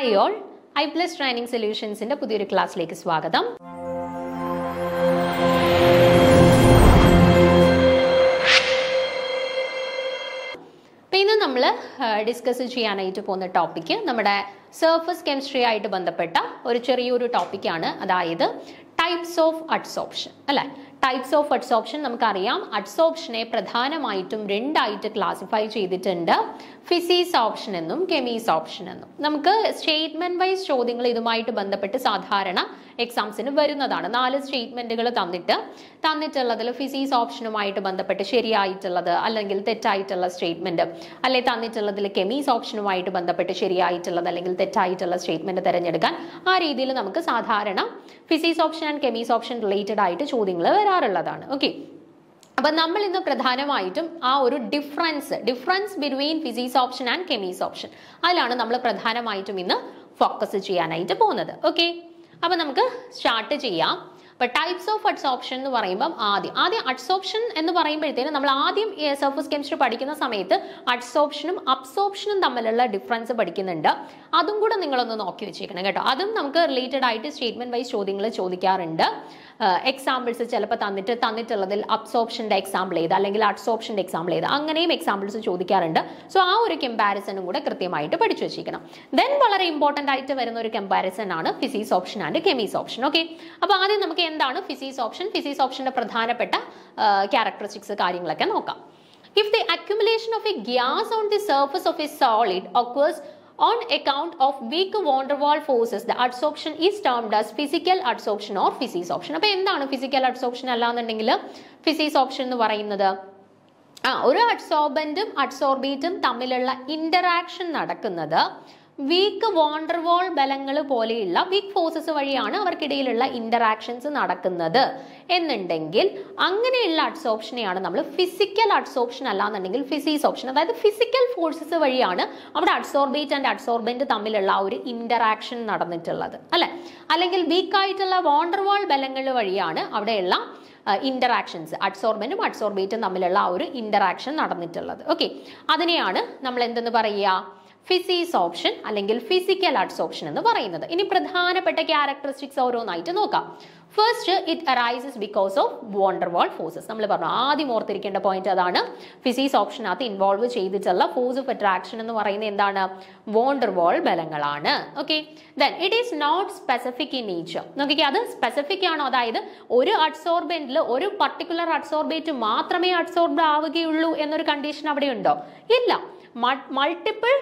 Hi all, I+ Training Solutions in the പുതിയൊരു ക്ലാസ്സിലേക്ക് സ്വാഗതം. ഇന്ന് നമ്മൾ ഡിസ്കസ് ചെയ്യാനായിട്ട് പോകുന്ന ടോപ്പിക് നമ്മുടെ സർഫസ് കെമിസ്ട്രി ആയിട്ട് ബന്ധപ്പെട്ട ഒരു ചെറിയൊരു ടോപ്പിക്കാണ്. അതായത് ടൈപ്സ് ഓഫ് അഡ്സോർപ്ഷൻ അല്ലേ. ടൈപ്സ് ഓഫ് അഡ്സോർപ്ഷൻ നമുക്കറിയാം. അഡ്സോർപ്ഷനെ പ്രധാനമായിട്ടും രണ്ടായിട്ട് ക്ലാസിഫൈ ചെയ്തിട്ടുണ്ട്. ഫിസിക്സ് ഓപ്ഷൻ എന്നും കെമീസ് ഓപ്ഷൻ എന്നും. നമുക്ക് സ്റ്റേറ്റ്മെന്റ് വൈസ് ചോദ്യങ്ങൾ ഇതുമായിട്ട് ബന്ധപ്പെട്ട് സാധാരണ എക്സാംസിന് വരുന്നതാണ്. 4 സ്റ്റേറ്റ്മെന്റുകൾ തന്നിട്ടുള്ളതിൽ ഫിസിക്സ് ഓപ്ഷനുമായിട്ട് ബന്ധപ്പെട്ട് ശരിയായിട്ടുള്ളത് അല്ലെങ്കിൽ തെറ്റായിട്ടുള്ള സ്റ്റേറ്റ്മെന്റ്, അല്ലെങ്കിൽ തന്നിട്ടുള്ളതിൽ കെമീസ് ഓപ്ഷനുമായിട്ട് ബന്ധപ്പെട്ട് ശരിയായിട്ടുള്ളത് അല്ലെങ്കിൽ തെറ്റായിട്ടുള്ള സ്റ്റേറ്റ്മെന്റ് തിരഞ്ഞെടുക്കാൻ ആ രീതിയിൽ നമുക്ക് സാധാരണ physisorption and chemisorption related ആയിട്ട് ചോദ്യങ്ങൾ വരാറുള്ളതാണ്. ഓക്കെ, അപ്പൊ നമ്മൾ ഇന്ന് പ്രധാനമായിട്ടും ആ ഒരു difference between physisorption and chemisorption, അതിലാണ് നമ്മൾ പ്രധാനമായിട്ടും ഇന്ന് ഫോക്കസ് ചെയ്യാനായിട്ട് പോകുന്നത്. ഓക്കെ, അപ്പൊ നമുക്ക് സ്റ്റാർട്ട് ചെയ്യാം. അപ്പൊ ടൈപ്സ് ഓഫ് അഡ്സോർപ്ഷൻ എന്ന് പറയുമ്പോൾ ആദ്യം അഡ്സോർപ്ഷൻ എന്ന് പറയുമ്പോഴത്തേനും നമ്മൾ ആദ്യം സർഫസ് കെമിസ്ട്രി പഠിക്കുന്ന സമയത്ത് അഡ്സോർപ്ഷനും അബ്സോർപ്ഷനും തമ്മിലുള്ള ഡിഫറൻസ് പഠിക്കുന്നുണ്ട്. അതും കൂടെ നിങ്ങളൊന്ന് നോക്കി വെച്ചേക്കണം കേട്ടോ. അതും നമുക്ക് റിലേറ്റഡ് ആയിട്ട് സ്റ്റേറ്റ്മെന്റ് വൈസ് ചോദ്യങ്ങൾ ചോദിക്കാറുണ്ട്. എക്സാമ്പിൾസ് ചിലപ്പോൾ തന്നിട്ടുള്ളതിൽ അബ്സോർപ്ഷന്റെ എക്സാമ്പിൾ ചെയ്ത് അല്ലെങ്കിൽ അഡ്സോർപ്ഷന്റെ എക്സാമ്പിൾ ചെയ്ത് അങ്ങനെയും എക്സാമ്പിൾസ് ചോദിക്കാറുണ്ട്. സോ ആ ഒരു കമ്പാരിസണും കൂടെ കൃത്യമായിട്ട് പഠിച്ചു വെച്ചിരിക്കണം. ദെൻ വളരെ ഇമ്പോർട്ടന്റ് ആയിട്ട് വരുന്ന ഒരു കമ്പാരിസൺ ആണ് physisorption and chemisorption. Okay, അപ്പൊ ആദ്യം നമുക്ക് എന്താണ് ഫിസിക്സ് ഓപ്ഷന്റെ പ്രധാനപ്പെട്ട ക്യാരക്ടറിസ്റ്റിക്സ് കാര്യങ്ങളൊക്കെ നോക്കാം. If the accumulation of a gas on the surface of a solid occurs on account of weak van der Waals forces, the adsorption is termed as physical adsorption or physics option. അപ്പോൾ എന്താണ് physical adsorption അല്ലാന്നുണ്ടെങ്കിൽ physics option എന്ന് പറയുന്നത് ഒരു അഡ്സോർബന്റും അഡ്സോർബേറ്റും തമ്മിലുള്ള interaction നടക്കുന്നത് week van der Waals ബലങ്ങൾ പോലെയുള്ള വീക്ക് ഫോഴ്സസ് വഴിയാണ് അവർക്കിടയിലുള്ള ഇന്ററാക്ഷൻസ് നടക്കുന്നത് എന്നുണ്ടെങ്കിൽ അങ്ങനെയുള്ള അഡ്സോർപ്ഷനെയാണ് നമ്മൾ ഫിസിക്കൽ അഡ്സോർപ്ഷൻ അല്ലാന്നുണ്ടെങ്കിൽ ഫിസിക്സ് ഓപ്ഷൻ. അതായത് ഫിസിക്കൽ ഫോഴ്സസ് വഴിയാണ് അവിടെ അഡ്സോർബേറ്റ് ആൻഡ് അഡ്സോർബന്റ് തമ്മിലുള്ള ഒരു ഇന്ററാക്ഷൻ നടന്നിട്ടുള്ളത് അല്ലെ. അല്ലെങ്കിൽ വീക്കായിട്ടുള്ള വാണ്ടർവാൾ ബലങ്ങൾ വഴിയാണ് അവിടെയുള്ള ഇന്ററാക്ഷൻസ് അഡ്സോർബന്റും അഡ്സോർബേറ്റും തമ്മിലുള്ള ആ ഒരു ഇന്ററാക്ഷൻ നടന്നിട്ടുള്ളത്. ഓക്കെ, അതിനെയാണ് നമ്മൾ എന്തെന്ന് പറയുക, ഫിസിക്സ് ഓപ്ഷൻ അല്ലെങ്കിൽ ഫിസിക്കൽ അഡ്സോർപ്ഷൻ എന്ന് പറയുന്നത്. ഇനി പ്രധാനപ്പെട്ട ക്യാരക്ടറിസ്റ്റിക്സ് ഓരോന്നായിട്ട് നോക്കാം. First, it arises because of van der Waals forces. നമ്മൾ പറഞ്ഞു ആദ്യം ഓർത്തിരിക്കേണ്ട പോയിന്റ് അതാണ്. ഫിസിക്സ് ഓപ്ഷനകത്ത് ഇൻവോൾവ് ചെയ്തിട്ടുള്ള ഫോഴ്സ് ഓഫ് അട്രാക്ഷൻ എന്ന് പറയുന്നത് എന്താണ്? വാണ്ടർവാൾ ബലങ്ങളാണ്. Okay, then it is not specific in nature. നോക്കിക്കേ, അത് സ്പെസിഫിക് ആണോ? അതായത് ഒരു അഡ്സോർബന്റിൽ ഒരു പർട്ടിക്കുലർ അഡ്സോർബേറ്റ് മാത്രമേ അഡ്സോർബ് ആവുകയുള്ളൂ എന്നൊരു കണ്ടീഷൻ അവിടെ ഉണ്ടോ? ഇല്ല. മൾട്ടിപ്പിൾ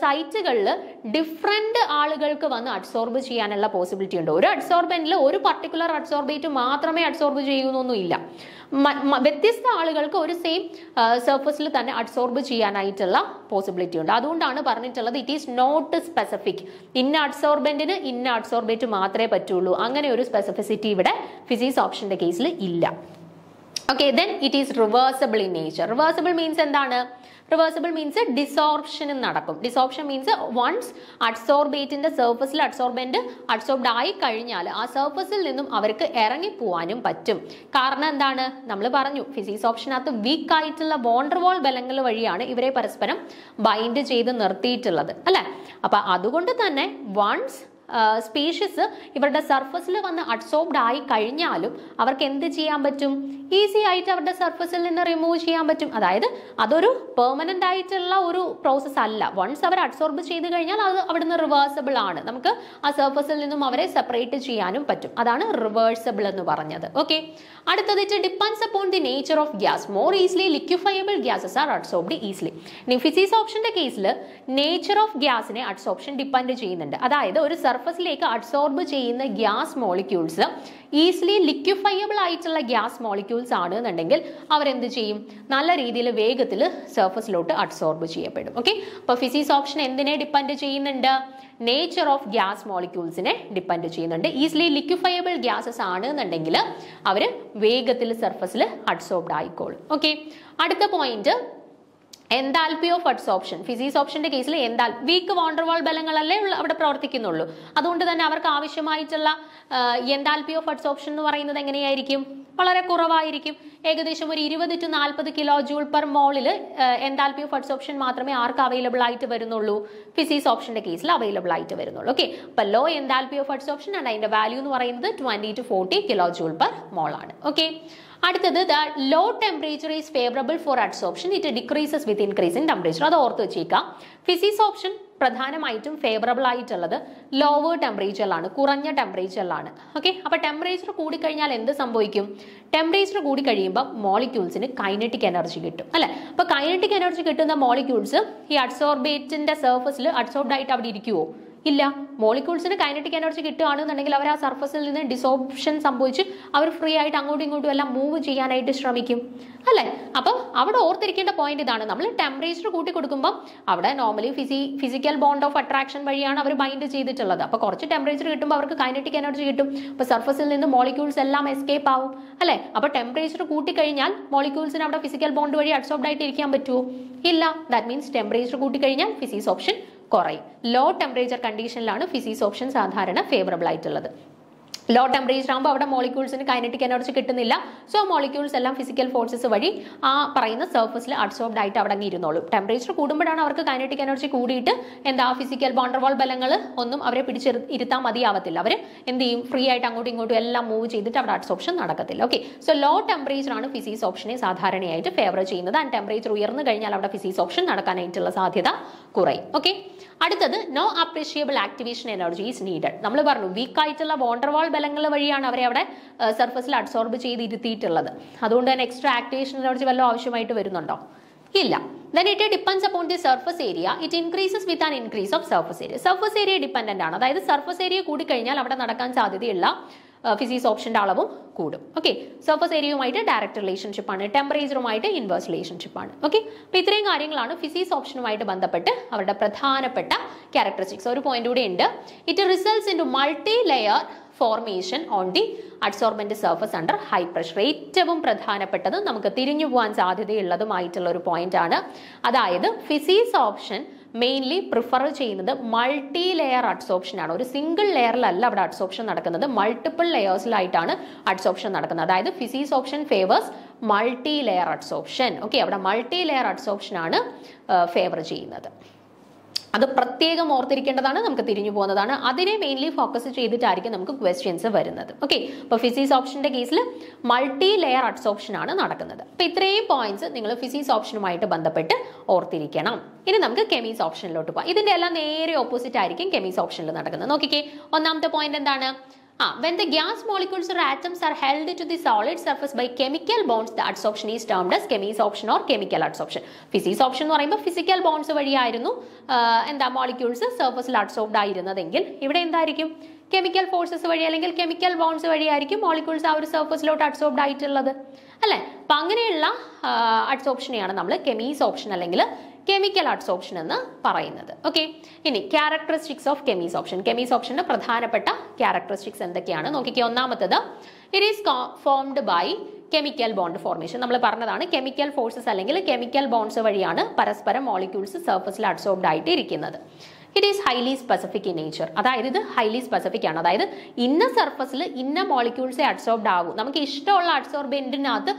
സൈറ്റുകളിൽ ഡിഫറെന്റ് ആളുകൾക്ക് വന്ന് അഡ്സോർബ് ചെയ്യാനുള്ള പോസിബിലിറ്റി ഉണ്ട്. ഒരു അഡ്സോർബന്റിൽ ഒരു പർട്ടിക്കുലർ അഡ്സോർബേറ്റ് മാത്രമേ അഡ്സോർബ് ചെയ്യുന്നൊന്നും ഇല്ല. വ്യത്യസ്ത ആളുകൾക്ക് ഒരു സെയിം സർഫസിൽ തന്നെ അഡ്സോർബ് ചെയ്യാനായിട്ടുള്ള പോസിബിലിറ്റി ഉണ്ട്. അതുകൊണ്ടാണ് പറഞ്ഞിട്ടുള്ളത് ഇറ്റ് ഈസ് നോട്ട് സ്പെസിഫിക്. ഇന്ന അഡ്സോർബന്റിന് ഇന്ന അഡ്സോർബേറ്റ് മാത്രമേ പറ്റുള്ളൂ. അങ്ങനെ ഒരു സ്പെസിഫിസിറ്റി ഇവിടെ ഫിസിക്സ് ഓപ്ഷന്റെ കേസിൽ ഇല്ല. Okay, then it is reversible in nature. Reversible means എന്താണ്? റിവേഴ്സിബിൾ മീൻസ് ഡിസോർപ്ഷനും നടക്കും. ഡിസോർപ്ഷൻ മീൻസ് വൺസ് അഡ്സോർബേറ്റിന്റെ സർഫസിൽ അഡ്സോർബന്റ് അഡ്സോർബ്ഡ് ആയി കഴിഞ്ഞാൽ ആ സർഫസിൽ നിന്നും അവർക്ക് ഇറങ്ങിപ്പോവാനും പറ്റും. കാരണം എന്താണ്? നമ്മൾ പറഞ്ഞു ഫിസിക്സ് ഓപ്ഷനകത്ത് വീക്ക് ആയിട്ടുള്ള വാണ്ടർവാൾ ബലങ്ങൾ വഴിയാണ് ഇവരെ പരസ്പരം ബൈൻഡ് ചെയ്ത് നിർത്തിയിട്ടുള്ളത് അല്ലെ. അപ്പൊ അതുകൊണ്ട് തന്നെ വൺസ് സ്പീഷീസ് ഇവരുടെ സർഫസിൽ വന്ന് അഡ്സോർബ്ഡ് ആയി കഴിഞ്ഞാലും അവർക്ക് എന്ത് ചെയ്യാൻ പറ്റും? ഈസി ആയിട്ട് അവരുടെ സർഫസിൽ നിന്ന് റിമൂവ് ചെയ്യാൻ പറ്റും. അതായത് അതൊരു പെർമനന്റ് ആയിട്ടുള്ള ഒരു പ്രോസസ് അല്ല. വൺസ് അവർ അഡ്സോർബ് ചെയ്ത് കഴിഞ്ഞാൽ അത് അവിടുന്ന് റിവേഴ്സിബിൾ ആണ്. നമുക്ക് ആ സർഫസിൽ നിന്നും അവരെ സെപ്പറേറ്റ് ചെയ്യാനും പറ്റും. അതാണ് റിവേഴ്സിബിൾ എന്ന് പറഞ്ഞത്. ഓക്കെ, അടുത്തത് it depends upon the nature of gas. More easily liquefiable gases are adsorbed easily. ഇനി ഫിസിക്സ് ഓപ്ഷന്റെ കേസിൽ നേച്ചർ ഓഫ് ഗ്യാസിനെ അഡ്സോർപ്ഷൻ ഡിപ്പെൻഡ് ചെയ്യുന്നുണ്ട്. അതായത് ഒരു സർഫസിലേക്ക് അഡ്സോർബ് ചെയ്യുന്ന ഗ്യാസ് മോളിക്യൂൾസ് ഈസിലി ലിക്വിഫയബിൾ ആയിട്ടുള്ള ഗ്യാസ് മോളിക്യൂൾസ് ആണ് എന്നുണ്ടെങ്കിൽ അവരെന്ത് ചെയ്യും? നല്ല രീതിയിൽ വേഗത്തിൽ സർഫസിലോട്ട് അഡ്സോർബ് ചെയ്യപ്പെടും. ഓക്കെ, അപ്പൊ ഫിസിക്സ് ഓപ്ഷൻ എന്തിനെ ഡിപ്പെൻഡ് ചെയ്യുന്നുണ്ട്? നേച്ചർ ഓഫ് ഗ്യാസ് മോളിക്യൂൾസിനെ ഡിപ്പെൻഡ് ചെയ്യുന്നുണ്ട്. ഈസിലി ലിക്വിഫയബിൾ ഗ്യാസസ് ആണ് എന്നുണ്ടെങ്കിൽ അവർ വേഗത്തിൽ സർഫസിൽ അഡ്സോർബ്ഡ് ആയിക്കോളും. ഓക്കെ, അടുത്ത പോയിന്റ് എൻതാൽപ്പി ഓഫ് അഡ്സോർപ്ഷൻ, ഫിസിക്സ് ഓപ്ഷന്റെ കേസിൽ വീക്ക് വാണ്ടർവാൾ ബലങ്ങളല്ലേ അവിടെ പ്രവർത്തിക്കുന്നുള്ളൂ. അതുകൊണ്ട് തന്നെ അവർക്ക് ആവശ്യമായിട്ടുള്ള എൻതാൽപ്പി ഓഫ് അഡ്സോർപ്ഷൻ എന്ന് പറയുന്നത് എങ്ങനെയായിരിക്കും? വളരെ കുറവായിരിക്കും. ഏകദേശം ഒരു 20 to 40 കിലോ ജൂൾ പെർ മോളിൽ എൻതാൽപ്പി ഓഫ് അഡ്സോർപ്ഷൻ മാത്രമേ ആർക്ക് അവൈലബിൾ ആയിട്ട് വരുന്നുള്ളൂ? ഫിസിക്സ് ഓപ്ഷന്റെ കേസിൽ അവൈലബിൾ ആയിട്ട് വരുന്നുള്ളൂ. ഓക്കെ, അപ്പൊ low enthalpy of adsorption and അതിന്റെ വാല്യൂ എന്ന് പറയുന്നത് 20 to 40 kilo joule per mole ആണ്. ഓക്കെ, അടുത്തത് low temperature is favourable for adsorption, it decreases with increase in temperature. അത് ഓർത്ത് വെച്ചേക്കാം. ഫിസിക്സ് ഓപ്ഷൻ പ്രധാനമായിട്ടും ഫേവറബിൾ ആയിട്ടുള്ളത് ലോവർ ടെമ്പറേച്ചറിലാണ്, കുറഞ്ഞ ടെമ്പറേച്ചറിലാണ്. ഓക്കെ, അപ്പൊ ടെമ്പറേച്ചർ കൂടിക്കഴിഞ്ഞാൽ എന്ത് സംഭവിക്കും? ടെമ്പറേച്ചർ കൂടി കഴിയുമ്പോൾ മോളിക്യൂൾസിന് കൈനറ്റിക് എനർജി കിട്ടും അല്ലെ. അപ്പൊ കൈനറ്റിക് എനർജി കിട്ടുന്ന മോളിക്യൂൾസ് ഈ അഡ്സോർബേറ്റിന്റെ സർഫസിൽ അഡ്സോർബ്ഡ് ആയിട്ട് അവിടെ ഇരിക്കുവോ? ഇല്ല. മോളിക്യൂൾസിന് കൈനറ്റിക് എനർജി കിട്ടുകയാണെന്നുണ്ടെങ്കിൽ അവർ ആ സർഫസിൽ നിന്ന് ഡിസോർപ്ഷൻ സംഭവിച്ച് അവർ ഫ്രീ ആയിട്ട് അങ്ങോട്ടും ഇങ്ങോട്ടും എല്ലാം മൂവ് ചെയ്യാനായിട്ട് ശ്രമിക്കും അല്ലെ. അപ്പൊ അവിടെ ഓർത്തിരിക്കേണ്ട പോയിന്റ് ഇതാണ്, നമ്മൾ ടെമ്പറേച്ചർ കൂട്ടി കൊടുക്കുമ്പോൾ അവിടെ normally physical bond of attraction വഴിയാണ് അവർ ബൈൻഡ് ചെയ്തിട്ടുള്ളത്. അപ്പൊ കുറച്ച് ടെമ്പറേച്ചർ കിട്ടുമ്പോൾ അവർക്ക് കൈനറ്റിക് എനർജി കിട്ടും. അപ്പൊ സർഫസിൽ നിന്ന് മോളിക്യൂൾസ് എല്ലാം എസ്കേപ്പ് ആവും അല്ലെ. അപ്പൊ ടെമ്പറേച്ചർ കൂട്ടിക്കഴിഞ്ഞാൽ മോളിക്യൂൾസിന് അവിടെ ഫിസിക്കൽ ബോണ്ട് വഴി അഡ്സോർബ്ഡ് ആയിട്ട് ഇരിക്കാൻ പറ്റുമോ? ഇല്ല. ദാറ്റ് മീൻസ് ടെമ്പറേച്ചർ കൂട്ടിക്കഴിഞ്ഞാൽ ഫിസിക്സ് ഓപ്ഷൻ കുറയും. ലോ ടെമ്പറേച്ചർ കണ്ടീഷനിലാണ് ഫിസിക്സ് ഓപ്ഷൻ സാധാരണ ഫേവറബിൾ ആയിട്ടുള്ളത്. ലോ ടെമ്പറേച്ചർ ആകുമ്പോൾ അവിടെ മോളിക്യൂൾസിന് കൈനറ്റിക് എനർജി കിട്ടുന്നില്ല. സോ മോളിക്യൂൾസ് എല്ലാം ഫിസിക്കൽ ഫോഴ്സസ് വഴി ആ പറയുന്ന സർഫസിൽ അഡ്സോർബ്ഡ് ആയിട്ട് അവിടെ അങ്ങ് ഇരുന്നോളും. ടെമ്പറേച്ചർ കൂടുമ്പോഴാണ് അവർക്ക് കൈനറ്റിക് എനർജി കൂടിയിട്ട് ഫിസിക്കൽ വാണ്ടർവാൾ ബലങ്ങൾ ഒന്നും അവരെ പിടിച്ചിരുത്താൻ മതിയാവത്തില്ല. അവർ എന്ത് ചെയ്യും? ഫ്രീ ആയിട്ട് അങ്ങോട്ടും ഇങ്ങോട്ടും എല്ലാം മൂവ് ചെയ്തിട്ട് അവിടെ അഡ്സോർപ്ഷൻ നടക്കത്തില്ല. ഓക്കെ, സോ ലോ ടെമ്പറേച്ചർ ആണ് ഫിസിക്സ് ഓപ്ഷനെ സാധാരണയായിട്ട് ഫേവർ ചെയ്യുന്നത്. ആൻഡ് ടെമ്പറേച്ചർ ഉയർന്നു കഴിഞ്ഞാൽ അവിടെ ഫിസിക്സ് ഓപ്ഷൻ നടക്കാനായിട്ടുള്ള സാധ്യത കുറയും. ഓക്കെ, അടുത്തത് no appreciable activation energy is needed. നമ്മൾ പറഞ്ഞു വീക്ക് ആയിട്ടുള്ള വാണ്ടർവാൾ ബലങ്ങൾ വഴിയാണ് അവരെ അവിടെ സർഫസിൽ അഡ്സോർബ് ചെയ്ത് ഇരുത്തിയിട്ടുള്ളത്. അതുകൊണ്ട് തന്നെ എക്സ്ട്രാ ആക്ടിവേഷൻ എനർജി വല്ലതും ആവശ്യമായിട്ട് വരുന്നുണ്ടോ? ഇല്ല. Then it depends upon the surface area. It increases with an increase of surface area. Surface area dependent ആണ്. അതായത് സർഫസ് ഏരിയ കൂടി കഴിഞ്ഞാൽ അവിടെ നടക്കാൻ സാധ്യതയുള്ള ഫിസിക്സ് ഓപ്ഷന്റെ അളവും കൂടും. ഓക്കെ, സർഫസ് ഏരിയയുമായിട്ട് ഡയറക്റ്റ് റിലേഷൻഷിപ്പ് ആണ്, ടെമ്പറേച്ചറുമായിട്ട് ഇൻവേഴ്സ് റിലേഷൻഷിപ്പ് ആണ്. ഓക്കെ, അപ്പൊ ഇത്രയും കാര്യങ്ങളാണ് ഫിസിക്സ് ഓപ്ഷനുമായിട്ട് ബന്ധപ്പെട്ട് അവരുടെ പ്രധാനപ്പെട്ട ക്യാരക്ടറിസ്റ്റിക്സ്. ഒരു പോയിന്റ് കൂടെ ഉണ്ട്, it results in to multi layer formation on the adsorbent surface under high pressure. ഏറ്റവും പ്രധാനപ്പെട്ടത് നമുക്ക് തിരിഞ്ഞു പോകാൻ സാധ്യതയുള്ളതുമായിട്ടുള്ള ഒരു പോയിന്റ് ആണ്. അതായത് ഫിസിക്സ് ഓപ്ഷൻ മെയിൻലി പ്രിഫർ ചെയ്യുന്നത് മൾട്ടി ലെയർ അഡ്സോർപ്ഷൻ ആണ്. ഒരു സിംഗിൾ ലെയറിലല്ല അവിടെ അഡ്സോർപ്ഷൻ നടക്കുന്നത്, മൾട്ടിപ്പിൾ ലെയേഴ്സിലായിട്ടാണ് അഡ്സോർപ്ഷൻ നടക്കുന്നത്. അതായത് physics option favours multi layer adsorption. Okay, അവിടെ മൾട്ടി ലെയർ അഡ്സോർപ്ഷൻ ആണ് ഫേവർ ചെയ്യുന്നത്. അത് പ്രത്യേകം ഓർത്തിരിക്കേണ്ടതാണ്, നമുക്ക് തിരിഞ്ഞു പോകുന്നതാണ്. അതിനെ മെയിൻലി ഫോക്കസ് ചെയ്തിട്ടായിരിക്കും നമുക്ക് ക്വസ്റ്റ്യൻസ് വരുന്നത്. ഓക്കെ, അപ്പോൾ ഫിസിക്സ് ഓപ്ഷന്റെ കേസിൽ മൾട്ടി ലെയർ അഡ്സോർപ്ഷൻ ആണ് നടക്കുന്നത്. അപ്പൊ ഇത്രയും പോയിന്റ്സ് നിങ്ങൾ ഫിസിക്സ് ഓപ്ഷനുമായിട്ട് ബന്ധപ്പെട്ട് ഓർത്തിരിക്കണം. ഇനി നമുക്ക് കെമീസ് ഓപ്ഷനിലോട്ട് പോകാം. ഇതിന്റെ എല്ലാം നേരെ ഓപ്പോസിറ്റ് ആയിരിക്കും കെമീസ് ഓപ്ഷനിൽ നടക്കുന്നത്. നോക്കിക്കേ, ഒന്നാമത്തെ പോയിന്റ് എന്താണ്? When the gas molecules or atoms are held to the solid surface by chemical bonds, the adsorption is termed as chemise option or chemical adsorption. Physics option എന്ന് പറയുമ്പോൾ physical bonds വഴിയായിരുന്നു molecules സർഫസിൽ adsorbed ആയിരുന്നതെങ്കിൽ ഇവിടെ എന്തായിരിക്കും? Chemical forces വഴി അല്ലെങ്കിൽ chemical bonds വഴിയായിരിക്കും molecules ആ ഒരു സർഫസിലോട്ട് അഡ്സോർബ്ഡ് ആയിട്ടുള്ളത് അല്ലെ. അപ്പൊ അങ്ങനെയുള്ള അഡ്സോർപ്ഷനെയാണ് നമ്മൾ കെമീസ് ഓപ്ഷൻ അല്ലെങ്കിൽ കെമിക്കൽ അഡ്സോർപ്ഷൻ എന്ന് പറയുന്നത്. ഓക്കെ, ഇനി ക്യാരക്ടറിസ്റ്റിക്സ് ഓഫ് കെമീസ് ഓപ്ഷൻ. കെമീസ് ഓപ്ഷന്റെ പ്രധാനപ്പെട്ട ക്യാരക്ടറിസ്റ്റിക്സ് എന്തൊക്കെയാണ് നോക്കിക്കേ. ഒന്നാമത്തത്, it is formed by chemical bond formation. നമ്മൾ പറഞ്ഞതാണ് കെമിക്കൽ ഫോഴ്സസ് അല്ലെങ്കിൽ കെമിക്കൽ ബോണ്ട്സ് വഴിയാണ് പരസ്പരം മോളിക്യൂൾസ് സർഫസിൽ അഡ്സോർബ്ഡ് ആയിട്ട് ഇരിക്കുന്നത്. It is highly specific in nature. അതായത് ഇത് ഹൈലി സ്പെസിഫിക് ആണ്. അതായത് ഇന്ന സർഫസിൽ ഇന്ന മോളിക്യൂൾസെ അഡ്സോർബ്ഡ് ആവും. നമുക്ക് ഇഷ്ടമുള്ള അഡ്സോർബെന്റിനകത്ത്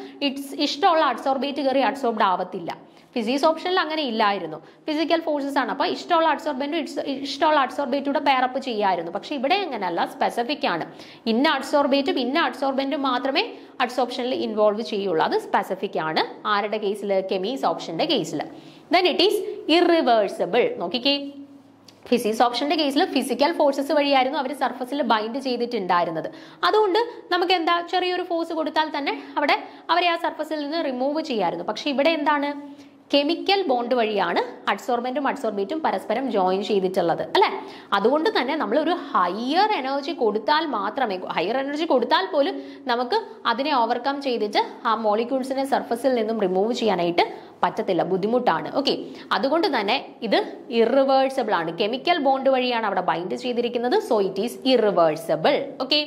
ഇഷ്ടമുള്ള അഡ്സോർബേറ്റ് കയറി അഡ്സോർബ്ഡ് ആവത്തില്ല. ഫിസിക്സ് ഓപ്ഷനിൽ അങ്ങനെ ഇല്ലായിരുന്നു, ഫിസിക്കൽ ഫോഴ്സസ് ആണ്. അപ്പൊ ഇഷ്ടമുള്ള അഡ്സോർബെന്റും ഇഷ്ടമുള്ള അഡ്സോർബേറ്റൂടെ പെയറപ്പ് ചെയ്യായിരുന്നു. പക്ഷെ ഇവിടെ അങ്ങനെയല്ല, സ്പെസിഫിക് ആണ്. ഇന്ന അഡ്സോർബേറ്റും ഇന്ന അഡ്സോർബെന്റും മാത്രമേ അഡ്സോർപ്ഷനിൽ ഇൻവോൾവ് ചെയ്യുള്ളൂ. അത് സ്പെസിഫിക് ആണ്. ആരുടെ കേസിൽ? കെമീസ് ഓപ്ഷന്റെ കേസിൽ. Then it is irreversible. നോക്കിക്കേ, ഫിസിക്സ് ഓപ്ഷന്റെ കേസിൽ ഫിസിക്കൽ ഫോഴ്സസ് വഴിയായിരുന്നു അവർ സർഫസിൽ ബൈൻഡ് ചെയ്തിട്ടുണ്ടായിരുന്നത്. അതുകൊണ്ട് നമുക്ക് എന്താ, ചെറിയൊരു ഫോഴ്സ് കൊടുത്താൽ തന്നെ അവിടെ അവരെ ആ സർഫസിൽ നിന്ന് റിമൂവ് ചെയ്യാമായിരുന്നു. പക്ഷെ ഇവിടെ എന്താണ്? കെമിക്കൽ ബോണ്ട് വഴിയാണ് അഡ്സോർബന്റും അഡ്സോർബേറ്റും പരസ്പരം ജോയിൻ ചെയ്തിട്ടുള്ളത് അല്ലെ. അതുകൊണ്ട് തന്നെ നമ്മൾ ഒരു ഹയർ എനർജി കൊടുത്താൽ മാത്രമേ, ഹയർ എനർജി കൊടുത്താൽ പോലും നമുക്ക് അതിനെ ഓവർകം ചെയ്തിട്ട് ആ മോളിക്യൂൾസിനെ സർഫസിൽ നിന്നും റിമൂവ് ചെയ്യാനായിട്ട് പറ്റത്തില്ല, ബുദ്ധിമുട്ടാണ്. ഓക്കെ, അതുകൊണ്ട് തന്നെ ഇത് ഇറിവേഴ്സിബിൾ ആണ്. കെമിക്കൽ ബോണ്ട് വഴിയാണ് അവിടെ ബൈൻഡ് ചെയ്തിരിക്കുന്നത്. So it is irreversible. Okay,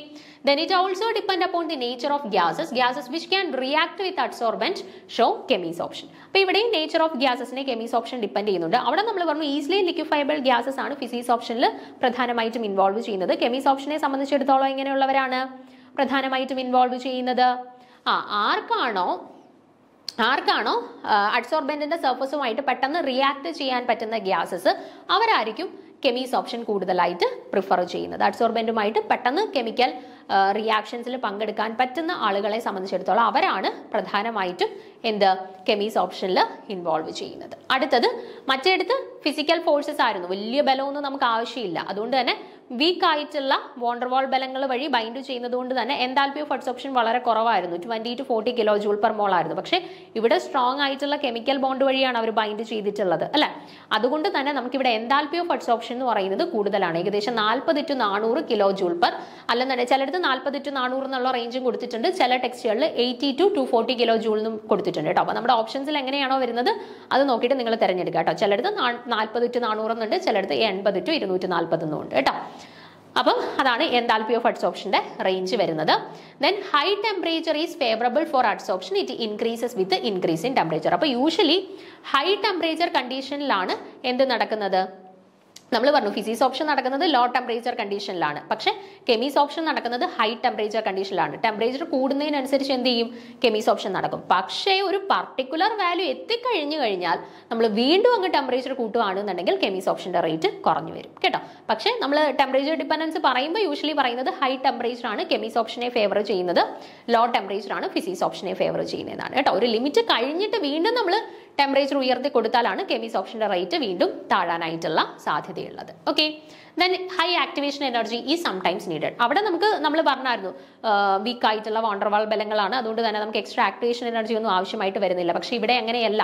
then it also depend upon the nature of gases which can react with adsorbent show chemisoption. അപ്പോൾ ഇവിടെ നേച്ചർ ഓഫ് ഗ്യാസസിനെ കെമിസോപ്ഷൻ ഡിപ്പെൻഡ് ചെയ്യുന്നുണ്ട്. അവിടെ നമ്മൾ പറഞ്ഞു ഈസിലി ലിക്വിഫയബിൾ ഗ്യാസസ് ആണ് ഫിസിസോപ്ഷനിൽ പ്രധാനമായിട്ടും ഇൻവോൾവ് ചെയ്യുന്നത്. കെമിസോപ്ഷനെ സംബന്ധിച്ചിടത്തോളം എങ്ങനെയുള്ളവരാണ് പ്രധാനമായിട്ടും ഇൻവോൾവ് ചെയ്യുന്നത്? ആർക്കാണോ അഡ്സോർബന്റിന്റെ സർഫസുമായിട്ട് പെട്ടെന്ന് റിയാക്ട് ചെയ്യാൻ പറ്റുന്ന ഗ്യാസസ് അവരായിരിക്കും കെമിസോപ്ഷൻ കൂടുതലായിട്ട് പ്രിഫർ ചെയ്യുന്നത്. അഡ്സോർബന്റുമായിട്ട് പെട്ടെന്ന് കെമിക്കൽ റിയാക്ഷൻസിൽ പങ്കെടുക്കാൻ പറ്റുന്ന ആളുകളെ സംബന്ധിച്ചിടത്തോളം അവരാണ് പ്രധാനമായിട്ടും കെമിസോപ്ഷനിൽ ഇൻവോൾവ് ചെയ്യുന്നത്. മറ്റേടത്ത് ഫിസിക്കൽ ഫോഴ്സസ് ആയിരുന്നു. വലിയ ബലമൊന്നും നമുക്ക് ആവശ്യമില്ല. അതുകൊണ്ട് തന്നെ വീക്ക് ആയിട്ടുള്ള വോണ്ടർവാൾ ബലങ്ങൾ വഴി ബൈൻഡ് ചെയ്യുന്നത് കൊണ്ട് തന്നെ എൻതാൽപ്പി ഓഫ് അഡ്സോർപ്ഷൻ വളരെ കുറവായിരുന്നു. 20 to 40 കിലോ ജൂൾ പെർ മോൾ ആയിരുന്നു. പക്ഷേ ഇവിടെ സ്ട്രോങ് ആയിട്ടുള്ള കെമിക്കൽ ബോണ്ട് വഴിയാണ് അവർ ബൈൻഡ് ചെയ്തിട്ടുള്ളത് അല്ലെ. അതുകൊണ്ട് തന്നെ നമുക്കിവിടെ എൻതാൽപ്പി ഓഫ് അഡ്സോർപ്ഷൻ എന്ന് പറയുന്നത് കൂടുതലാണ്. ഏകദേശം 40 to 400 കിലോ ജൂൾ പെർ, അല്ലെന്നുണ്ടെങ്കിൽ ചിലടത്ത് 40 to 400 എന്നുള്ള റേഞ്ചും കൊടുത്തിട്ടുണ്ട്. ചില ടെക്സ്റ്റുകളിൽ 80 to 240 കിലോ ജൂൾ എന്നും കൊടുത്തിട്ടുണ്ട് കേട്ടോ. അപ്പോൾ നമ്മുടെ ഓപ്ഷൻസിൽ എങ്ങനെയാണോ വരുന്നത് അത് നോക്കിയിട്ട് നിങ്ങൾ തിരഞ്ഞെടുക്കുക കേട്ടോ. ചിലടത്ത് 40 to 400 എന്നുണ്ട്, ചിലടത്ത് 80 to 240 എന്നുണ്ട് കേട്ടോ. അപ്പം അതാണ് എൻതാൽപ്പി ഓഫ് അഡ്സോർപ്ഷന്റെ റേഞ്ച് വരുന്നത്. Then high temperature is favourable for adsorption, it increases with increase in temperature. അപ്പോൾ യൂഷ്വലി ഹൈ ടെമ്പറേച്ചർ കണ്ടീഷനിലാണ് എന്ത് നടക്കുന്നത്? നമ്മൾ പറഞ്ഞു ഫിസിസോപ്ഷൻ നടക്കുന്നത് ലോ ടെമ്പറേച്ചർ കണ്ടീഷനിലാണ്, പക്ഷേ കെമിസോപ്ഷൻ നടക്കുന്നത് ഹൈ ടെമ്പറേച്ചർ കണ്ടീഷനിലാണ്. ടെമ്പറേച്ചർ കൂടുന്നതിനനുസരിച്ച് എന്ത് ചെയ്യും? കെമിസോപ്ഷൻ നടക്കും. പക്ഷേ ഒരു പർട്ടിക്കുലർ വാല്യൂ എത്തിക്കഴിഞ്ഞു കഴിഞ്ഞാൽ നമ്മൾ വീണ്ടും അങ്ങ് ടെമ്പറേച്ചർ കൂട്ടുകയാണെന്നുണ്ടെങ്കിൽ കെമിസോപ്ഷന്റെ റേറ്റ് കുറഞ്ഞു വരും കേട്ടോ. പക്ഷേ നമ്മൾ ടെമ്പറേച്ചർ ഡിപ്പെൻഡൻസ് പറയുമ്പോൾ യൂഷ്വലി പറയുന്നത് ഹൈ ടെമ്പറേച്ചർ ആണ് കെമിസോപ്ഷനെ ഫേവർ ചെയ്യുന്നത്, ലോ ടെമ്പറേച്ചർ ആണ് ഫിസിസോപ്ഷനെ ഫേവർ ചെയ്യുന്നതാണ് കേട്ടോ. ഒരു ലിമിറ്റ് കഴിഞ്ഞിട്ട് വീണ്ടും നമ്മൾ ടെമ്പറേച്ചർ ഉയർത്തി കൊടുത്താലാണ് കെമിസോപ്ഷന്റെ റേറ്റ് വീണ്ടും താഴാനായിട്ടുള്ള സാധ്യതയുള്ളത്. Okay, then high activation energy is sometimes needed. അവിടെ നമ്മൾ പറഞ്ഞായിരുന്നു വീക്ക് ആയിട്ടുള്ള വോണ്ടർവാൾ ബലങ്ങളാണ്, അതുകൊണ്ട് തന്നെ നമുക്ക് എക്സ്ട്രാ ആക്ടിവേഷൻ എനർജി ഒന്നും ആവശ്യമായിട്ട് വരുന്നില്ല. പക്ഷേ ഇവിടെ അങ്ങനെയല്ല,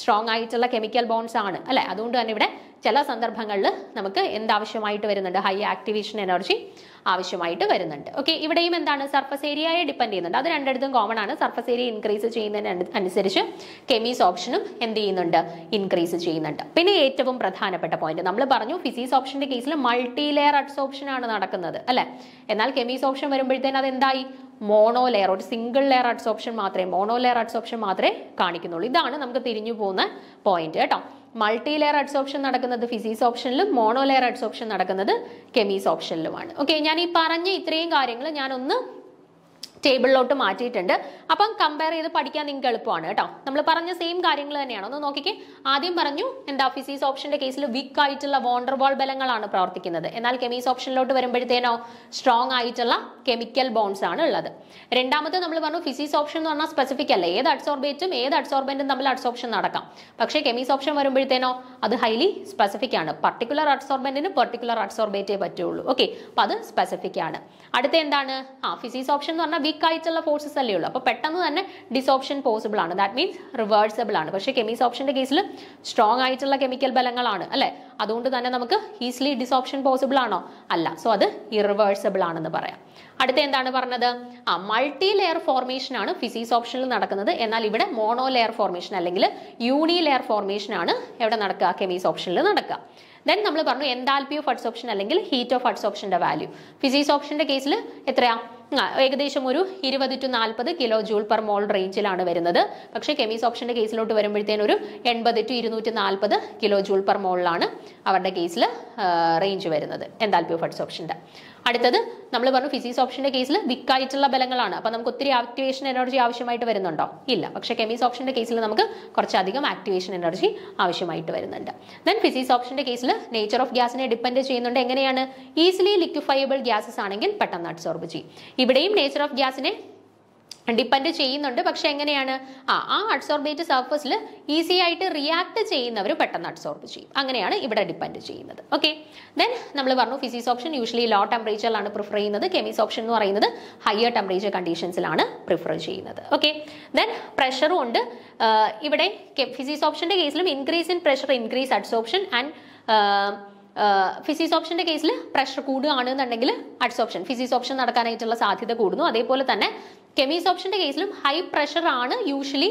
സ്ട്രോങ് ആയിട്ടുള്ള കെമിക്കൽ ബോൺസ് ആണ് അല്ലെ. അതുകൊണ്ട് തന്നെ ഇവിടെ ചില സന്ദർഭങ്ങളിൽ നമുക്ക് എന്താവശ്യമായിട്ട് വരുന്നുണ്ട്? ഹൈ ആക്ടിവേഷൻ എനർജി ആവശ്യമായിട്ട് വരുന്നുണ്ട്. ഓക്കെ, ഇവിടെയും എന്താണ്? സർഫസ് ഏരിയയെ ഡിപ്പെൻഡ് ചെയ്യുന്നുണ്ട്. അത് രണ്ടിടത്തും കോമൺ ആണ്. സർഫസ് ഏരിയ ഇൻക്രീസ് ചെയ്യുന്നതിന് അനുസരിച്ച് കെമിസോപ്ഷനും എന്ത് ചെയ്യുന്നുണ്ട്? ഇൻക്രീസ് ചെയ്യുന്നുണ്ട്. പിന്നെ ഏറ്റവും പ്രധാനപ്പെട്ട പോയിന്റ് നമ്മൾ പറഞ്ഞു ഫിസിസോപ്ഷന്റെ കേസിൽ മൾട്ടി ലെയർ അഡ്സോർപ്ഷൻ ആണ് നടക്കുന്നത് അല്ലെ. എന്നാൽ കെമിസോപ്ഷൻ വരുമ്പോഴത്തേന് അത് എന്തായി? മോണോ ലെയർ, ഒരു സിംഗിൾ ലെയർ അഡ്സോർപ്ഷൻ മാത്രമേ, മോണോ ലെയർ അഡ്സോർപ്ഷൻ മാത്രമേ കാണിക്കുന്നുള്ളൂ. ഇതാണ് നമുക്ക് തിരിഞ്ഞു പോകുന്ന പോയിന്റ് കേട്ടോ. മൾട്ടി ലെയർ അഡ്സോർപ്ഷൻ നടക്കുന്നത് ഫിസിസോപ്ഷനിലും മോണോ ലെയർ അഡ്സോർപ്ഷൻ നടക്കുന്നത് കെമിസോപ്ഷനിലുമാണ്. ഓക്കെ, ഞാൻ ഈ പറഞ്ഞ ഇത്രയും കാര്യങ്ങൾ ഞാനൊന്ന് ടേബിളിലോട്ട് മാറ്റിയിട്ടുണ്ട്. അപ്പം കമ്പയർ ചെയ്ത് പഠിക്കാൻ നിങ്ങൾക്ക് എളുപ്പമാണ് കേട്ടോ. നമ്മൾ പറഞ്ഞ സെയിം കാര്യങ്ങൾ തന്നെയാണ്. ഒന്ന് നോക്കിക്കേ. ആദ്യം പറഞ്ഞു എന്താ? ഫിസിസോപ്ഷന്റെ കേസിൽ വീക്ക് ആയിട്ടുള്ള വോണ്ടർവാൾ ബലങ്ങളാണ് പ്രവർത്തിക്കുന്നത്. എന്നാൽ കെമിസോപ്ഷനിലോട്ട് വരുമ്പോഴത്തേനോ സ്ട്രോങ് ആയിട്ടുള്ള കെമിക്കൽ ബോൺസ് ആണ് ഉള്ളത്. രണ്ടാമത് നമ്മൾ പറഞ്ഞു ഫിസിസോപ്ഷൻ എന്ന് പറഞ്ഞാൽ സ്പെസിഫിക് അല്ല, ഏത് അഡ്സോർബന്റും തമ്മിൽ അഡ്സോർപ്ഷൻ നടക്കാം. പക്ഷേ കെമിസോപ്ഷൻ വരുമ്പോഴത്തേനോ അത് ഹൈലി സ്പെസിഫിക് ആണ്. പർട്ടിക്കുലർ അഡ്സോർബന്റിന് പർട്ടിക്കുലർ അഡ്സോർബേറ്റേ പറ്റുള്ളൂ. ഓക്കെ, അപ്പൊ അത് സ്പെസിഫിക് ആണ്. അടുത്ത എന്താണ്? ഫിസിസോപ്ഷൻ എന്ന് പറഞ്ഞാൽ വീക്ക് ആയിട്ടുള്ള ഫോഴ്സസ് അല്ലേ ഉള്ളൂ. അപ്പോൾ പെട്ടെന്ന് തന്നെ ഡിസോപ്ഷൻ പോസിബിൾ ആണ്, ദാറ്റ് മീൻസ് റിവേഴ്സിബിൾ ആണ്. പക്ഷേ കെമിസോപ്ഷന്റെ കേസിൽ സ്ട്രോങ് ആയിട്ടുള്ള കെമിക്കൽ ബലങ്ങളാണ് അല്ലെ. അതുകൊണ്ട് തന്നെ നമുക്ക് ഈസിലി ഡിസോപ്ഷൻ പോസിബിൾ ആണോ? അല്ല. സോ അത് ഇറിവേഴ്സിബിൾ ആണെന്ന് പറയാം. അടുത്ത എന്താണ് പറഞ്ഞത്? മൾട്ടി ലെയർ ഫോർമേഷൻ ആണ് ഫിസിസോപ്ഷനിൽ നടക്കുന്നത്. എന്നാൽ ഇവിടെ മോണോ ലെയർ ഫോർമേഷൻ അല്ലെങ്കിൽ യൂണി ലെയർ ഫോർമേഷൻ ആണ് എവിടെ നടക്കുക? കെമിസോപ്ഷനിൽ നടക്കുക. ദെൻ നമ്മൾ പറഞ്ഞു എൻതാൽപ്പി ഓഫ് അഡ്സോർപ്ഷൻ അല്ലെങ്കിൽ ഹീറ്റ് ഓഫ് അഡ്സോർപ്ഷന്റെ വാല്യൂ. ഫിസിസോപ്ഷന്റെ കേസിൽ എത്രയാ? ഏകദേശം ഒരു 20 to 40 കിലോ ജൂൾ പെർ മോൾ റേഞ്ചിലാണ് വരുന്നത്. പക്ഷേ കെമിസോപ്ഷന്റെ കേസിലോട്ട് വരുമ്പോഴത്തേനും ഒരു 80 to 240 കിലോ ജൂൾ പെർ മോളിലാണ് അവരുടെ കേസിൽ റേഞ്ച് വരുന്നത് എൻതാൽപ്പി ഓഫ് അഡ്സോർപ്ഷന്റെ. അടുത്തത് നമ്മൾ പറഞ്ഞു ഫിസിസോപ്ഷന്റെ കേസിൽ വിക്കായിട്ടുള്ള ബലങ്ങളാണ്. അപ്പൊ നമുക്ക് ഒത്തിരി ആക്ടിവേഷൻ എനർജി ആവശ്യമായിട്ട് വരുന്നുണ്ടോ? ഇല്ല. പക്ഷേ കെമിസോപ്ഷന്റെ കേസിൽ നമുക്ക് കുറച്ചധികം ആക്ടിവേഷൻ എനർജി ആവശ്യമായിട്ട് വരുന്നുണ്ട്. ദെൻ ഫിസിസോപ്ഷന്റെ കേസിൽ നേച്ചർ ഓഫ് ഗ്യാസിനെ ഡിപ്പെൻഡ് ചെയ്യുന്നുണ്ട്. എങ്ങനെയാണ്? ഈസിലി ലിക്വിഫയബിൾ ഗ്യാസസ് ആണെങ്കിൽ പെട്ടെന്ന് അഡ്സോർബ് ചെയ്യും. ഇവിടെയും നേച്ചർ ഓഫ് ഗ്യാസിനെ ഡിപ്പെൻഡ് ചെയ്യുന്നുണ്ട്. പക്ഷെ എങ്ങനെയാണ്? ആ അഡ്സോർബേറ്റ് സർഫസിൽ ഈസി ആയിട്ട് റിയാക്ട് ചെയ്യുന്നവർ പെട്ടെന്ന് അഡ്സോർബ് ചെയ്യും. അങ്ങനെയാണ് ഇവിടെ ഡിപ്പെൻഡ് ചെയ്യുന്നത്. ഓക്കെ, ദെൻ നമ്മൾ പറഞ്ഞു ഫിസിസോപ്ഷൻ യൂഷ്വലി ലോ ടെമ്പറേച്ചറിലാണ് പ്രിഫർ ചെയ്യുന്നത്. കെമിസോപ്ഷൻ എന്ന് പറയുന്നത് ഹയർ ടെമ്പറേച്ചർ കണ്ടീഷൻസിലാണ് പ്രിഫർ ചെയ്യുന്നത്. ഓക്കെ, ദെൻ പ്രഷറും ഉണ്ട്. ഇവിടെ ഫിസിസോപ്ഷന്റെ കേസിലും increase in pressure increase adsorption and ഫിസിസോപ്ഷന്റെ കേസിൽ പ്രഷർ കൂടുകയാണെന്നുണ്ടെങ്കിൽ അഡ്സോർപ്ഷൻ ഫിസിസോപ്ഷൻ നടക്കാനായിട്ടുള്ള സാധ്യത കൂടുന്നു. അതേപോലെ തന്നെ കെമിസോപ്ഷന്റെ കേസിലും ഹൈ പ്രഷർ ആണ് യൂഷ്വലി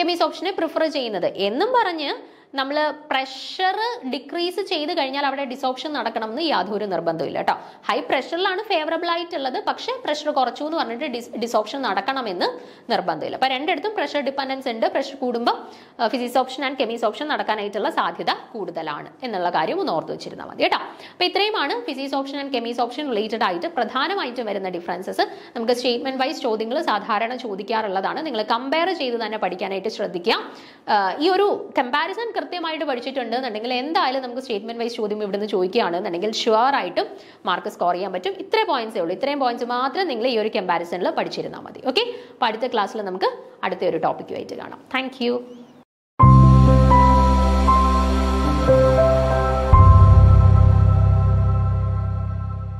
കെമീസ് ഓപ്ഷനെ പ്രിഫർ ചെയ്യുന്നത് എന്നും പറഞ്ഞ് നമ്മൾ പ്രഷർ ഡിക്രീസ് ചെയ്ത് കഴിഞ്ഞാൽ അവിടെ ഡിസോപ്ഷൻ നടക്കണം എന്ന് യാതൊരു നിർബന്ധമില്ല കേട്ടോ. ഹൈ പ്രഷറിലാണ് ഫേവറബിൾ ആയിട്ടുള്ളത്, പക്ഷേ പ്രഷർ കുറച്ചു എന്ന് പറഞ്ഞിട്ട് ഡിസോപ്ഷൻ നടക്കണമെന്ന് നിർബന്ധമില്ല. അപ്പോൾ രണ്ടിടത്തും പ്രഷർ ഡിപ്പെൻഡൻസ് ഉണ്ട്. പ്രഷർ കൂടുമ്പോൾ ഫിസിക്സ് ഓപ്ഷൻ ആൻഡ് കെമീസ് ഓപ്ഷൻ നടക്കാനായിട്ടുള്ള സാധ്യത കൂടുതലാണ് എന്നുള്ള കാര്യം ഒന്ന് ഓർത്ത് വെച്ചിരുന്നാൽ മതി കേട്ടോ. അപ്പോൾ ഇത്രയുമാണ് physisorption and chemisorption related ആയിട്ട് പ്രധാനമായിട്ടും വരുന്ന ഡിഫറൻസസ്. നമുക്ക് സ്റ്റേറ്റ്മെന്റ് വൈസ് ചോദ്യങ്ങൾ സാധാരണ ചോദിക്കാറുള്ളതാണ്. നിങ്ങൾ കമ്പയർ ചെയ്ത് തന്നെ പഠിക്കാനായിട്ട് ശ്രദ്ധിക്കുക. ഈ ഒരു കമ്പാരിസൺ കൃത്യമായിട്ട് പഠിച്ചിട്ടുണ്ട് എന്നുണ്ടെങ്കിൽ എന്തായാലും നമുക്ക് സ്റ്റേറ്റ്മെന്റ് വൈസ് ചോദ്യം ഇവിടുന്ന് ചോദിക്കുകയാണെന്നുണ്ടെങ്കിൽ ഷുവർ ആയിട്ടും മാർക്ക് സ്കോർ ചെയ്യാൻ പറ്റും. ഇത്രയും പോയിന്റ്സേ ഉള്ളൂ. ഇത്രയും പോയിന്റ്സ് മാത്രം നിങ്ങൾ ഈ ഒരു കമ്പാരിസണിൽ പഠിച്ചിരുന്നാൽ മതി. ഓക്കെ, അപ്പോൾ അടുത്ത ക്ലാസ്സിൽ നമുക്ക് അടുത്ത ഒരു ടോപ്പിക്കുമായിട്ട് കാണാം. താങ്ക്